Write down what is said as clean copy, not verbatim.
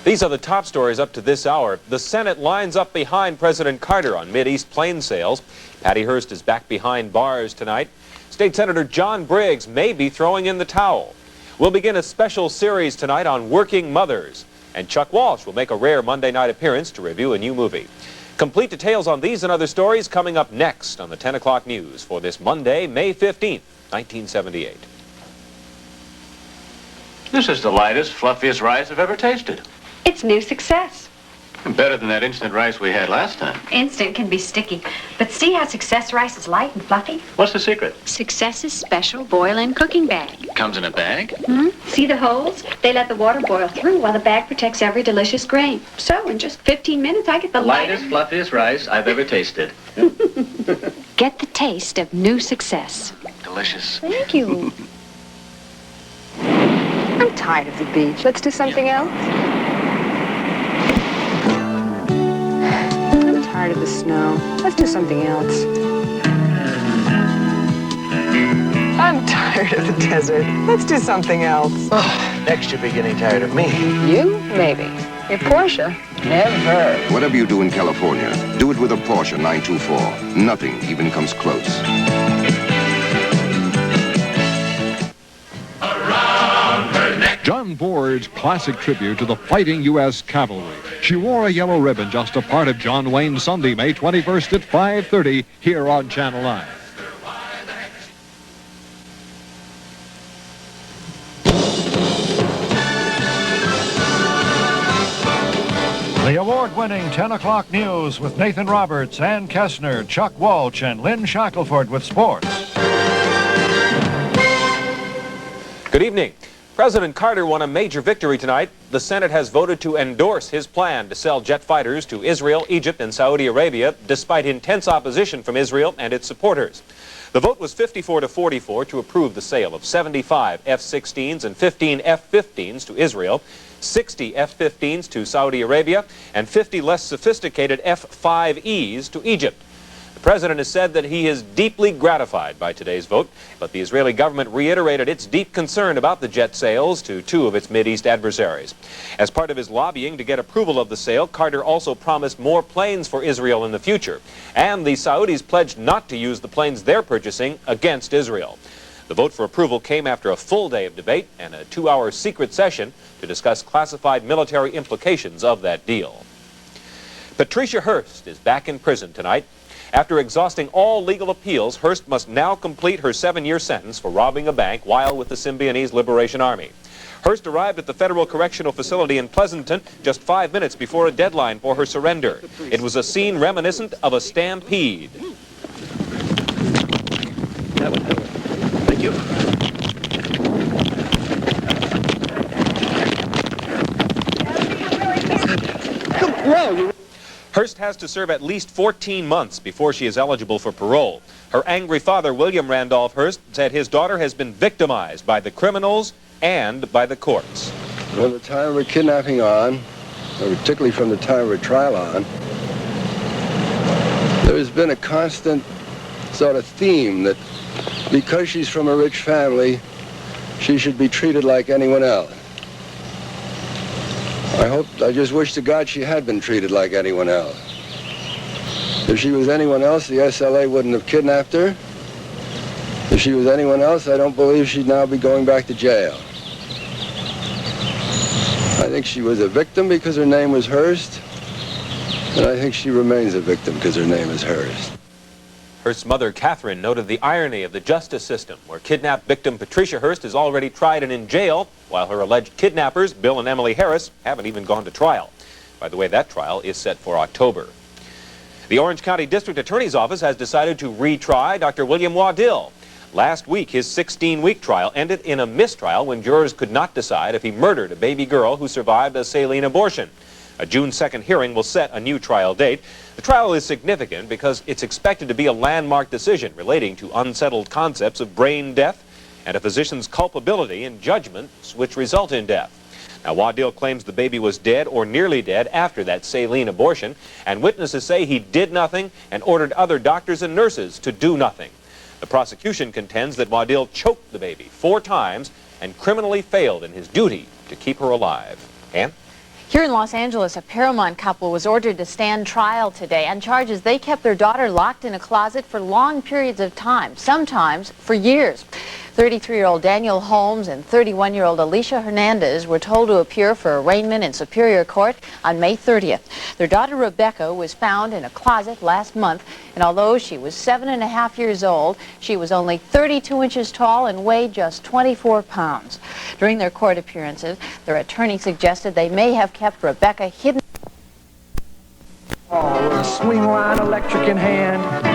These are the top stories up to this hour. The Senate lines up behind President Carter on Mideast plane sales. Patty Hearst is back behind bars tonight. State Senator John Briggs may be throwing in the towel. We'll begin a special series tonight on working mothers. And Chuck Walsh will make a rare Monday night appearance to review a new movie. Complete details on these and other stories coming up next on the 10 o'clock news for this Monday, May 15th, 1978. This is the lightest, fluffiest rice I've ever tasted. It's new success. Better than that instant rice we had last time. Instant can be sticky, but see how success rice is light and fluffy? What's the secret? Success's special boil-in cooking bag. Comes in a bag? See the holes? They let the water boil through while the bag protects every delicious grain. So in just 15 minutes, I get the lightest, fluffiest rice I've ever tasted. Get the taste of new success. Delicious. Thank you. I'm tired of the beach. Let's do something else. I'm tired of the snow. Let's do something else. I'm tired of the desert. Let's do something else. Next, you'll be getting tired of me. You? Maybe. Your Porsche? Never. Whatever you do in California, do it with a Porsche 924. Nothing even comes close. John Ford's classic tribute to the fighting U.S. cavalry. She wore a yellow ribbon, just a part of John Wayne's Sunday, May 21st at 5:30 here on Channel 9. The award-winning 10 o'clock news with Nathan Roberts, Ann Kessner, Chuck Walsh, and Lynn Shackelford with sports. Good evening. President Carter won a major victory tonight. The Senate has voted to endorse his plan to sell jet fighters to Israel, Egypt, and Saudi Arabia, despite intense opposition from Israel and its supporters. The vote was 54-44 to approve the sale of 75 F-16s and 15 F-15s to Israel, 60 F-15s to Saudi Arabia, and 50 less sophisticated F-5Es to Egypt. The president has said that he is deeply gratified by today's vote, but the Israeli government reiterated its deep concern about the jet sales to two of its Mideast adversaries. As part of his lobbying to get approval of the sale, Carter also promised more planes for Israel in the future, and the Saudis pledged not to use the planes they're purchasing against Israel. The vote for approval came after a full day of debate and a 2-hour secret session to discuss classified military implications of that deal. Patricia Hearst is back in prison tonight. After exhausting all legal appeals, Hearst must now complete her 7-year sentence for robbing a bank while with the Symbionese Liberation Army. Hearst arrived at the Federal Correctional Facility in Pleasanton just 5 minutes before a deadline for her surrender. It was a scene reminiscent of a stampede. That one. Thank you. Come on. Hearst has to serve at least 14 months before she is eligible for parole. Her angry father, William Randolph Hearst, said his daughter has been victimized by the criminals and by the courts. From the time of her kidnapping on, or particularly from the time of her trial on, there's been a constant sort of theme that because she's from a rich family, she should be treated like anyone else. I just wish to God she had been treated like anyone else. If she was anyone else, the SLA wouldn't have kidnapped her. If she was anyone else, I don't believe she'd now be going back to jail. I think she was a victim because her name was Hearst, and I think she remains a victim because her name is Hearst. Hearst's mother, Catherine, noted the irony of the justice system, where kidnapped victim Patricia Hearst is already tried and in jail, while her alleged kidnappers, Bill and Emily Harris, haven't even gone to trial. By the way, that trial is set for October. The Orange County District Attorney's Office has decided to retry Dr. William Waddell. Last week, his 16-week trial ended in a mistrial when jurors could not decide if he murdered a baby girl who survived a saline abortion. A June 2nd hearing will set a new trial date. The trial is significant because it's expected to be a landmark decision relating to unsettled concepts of brain death and a physician's culpability in judgments which result in death. Now, Waddell claims the baby was dead or nearly dead after that saline abortion, and witnesses say he did nothing and ordered other doctors and nurses to do nothing. The prosecution contends that Waddell choked the baby 4 times and criminally failed in his duty to keep her alive. Ann? Here in Los Angeles, a Paramount couple was ordered to stand trial today on charges they kept their daughter locked in a closet for long periods of time, sometimes for years. 33-year-old Daniel Holmes and 31-year-old Alicia Hernandez were told to appear for arraignment in Superior Court on May 30th. Their daughter Rebecca was found in a closet last month, and although she was 7.5 years old, she was only 32 inches tall and weighed just 24 pounds. During their court appearances, their attorney suggested they may have kept Rebecca hidden. Oh, with a swing line, electric in hand.